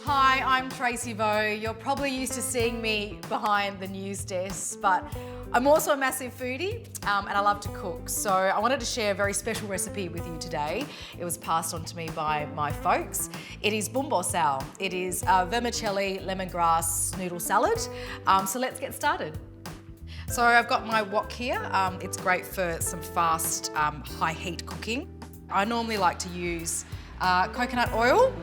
Hi, I'm Tracy Vo. You're probably used to seeing me behind the news desk, but I'm also a massive foodie and I love to cook. So I wanted to share a very special recipe with you today. It was passed on to me by my folks. It is bun bo sao. It is a vermicelli lemongrass noodle salad. So let's get started. So I've got my wok here. It's great for some fast, high heat cooking. I normally like to use coconut oil.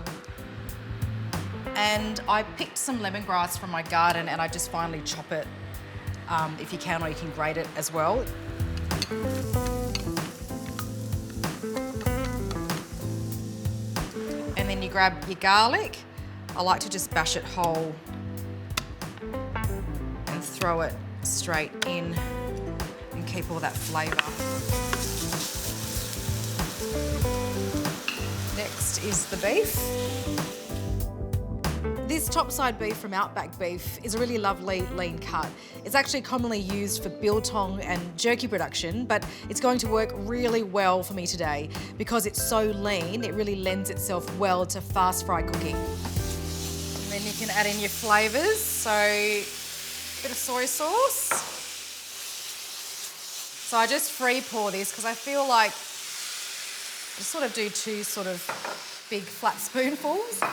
And I picked some lemongrass from my garden and I just finely chop it if you can, or you can grate it as well. And then you grab your garlic. I like to just bash it whole and throw it straight in and keep all that flavour. Next is the beef. This topside beef from Outback Beef is a really lovely lean cut. It's actually commonly used for biltong and jerky production, but it's going to work really well for me today because it's so lean, it really lends itself well to fast fry cooking. And then you can add in your flavours, so a bit of soy sauce. So I just free pour this because I feel like I sort of do two sort of big flat spoonfuls.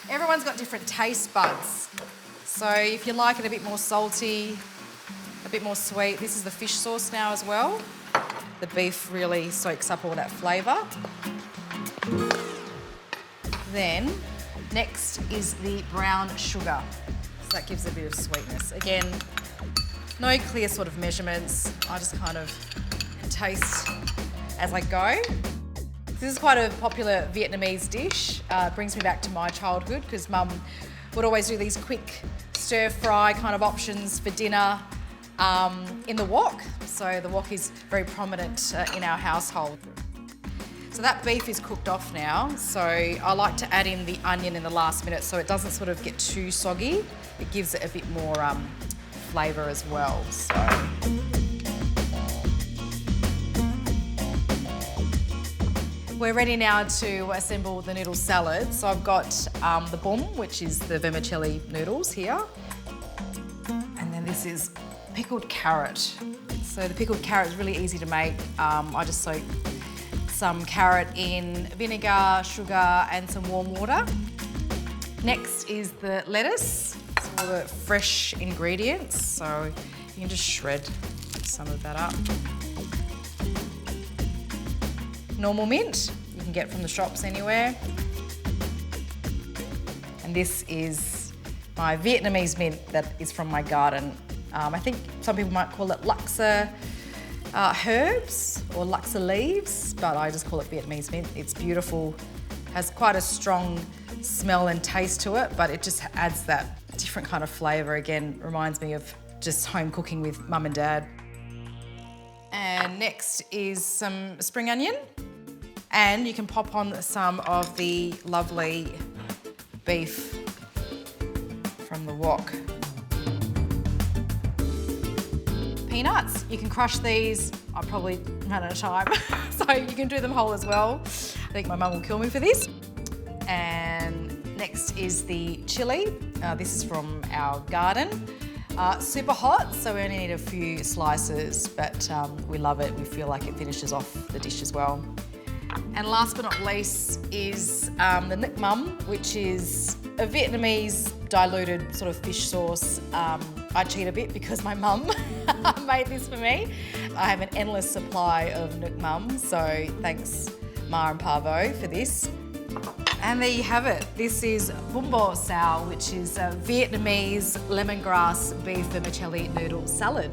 Everyone's got different taste buds. So if you like it a bit more salty, a bit more sweet, this is the fish sauce now as well. The beef really soaks up all that flavour. Then, next is the brown sugar. So that gives a bit of sweetness. Again, no clear sort of measurements. I just kind of taste as I go. This is quite a popular Vietnamese dish. Brings me back to my childhood because Mum would always do these quick stir-fry kind of options for dinner in the wok. So the wok is very prominent in our household. So that beef is cooked off now. So I like to add in the onion in the last minute so it doesn't sort of get too soggy. It gives it a bit more flavour as well. So. We're ready now to assemble the noodle salad. So I've got the bun, which is the vermicelli noodles here. And then this is pickled carrot. So the pickled carrot is really easy to make. I just soak some carrot in vinegar, sugar, and some warm water. Next is the lettuce, so all the fresh ingredients. So you can just shred some of that up. Normal mint, you can get from the shops anywhere. And this is my Vietnamese mint that is from my garden. I think some people might call it laksa herbs or laksa leaves, but I just call it Vietnamese mint. It's beautiful, has quite a strong smell and taste to it, but it just adds that different kind of flavour. Again, reminds me of just home cooking with Mum and Dad. And next is some spring onion. And you can pop on some of the lovely beef from the wok. Peanuts, you can crush these. I probably ran out of time, so you can do them whole as well. I think my mum will kill me for this. And next is the chilli. This is from our garden. Super hot, so we only need a few slices, but we love it. We feel like it finishes off the dish as well. And last but not least is the Nuoc Mam, which is a Vietnamese diluted sort of fish sauce. I cheat a bit because my mum made this for me. I have an endless supply of Nuoc Mam, so thanks Ma and Pa Vo for this. And there you have it. This is bun bo sao, which is a Vietnamese lemongrass beef vermicelli noodle salad.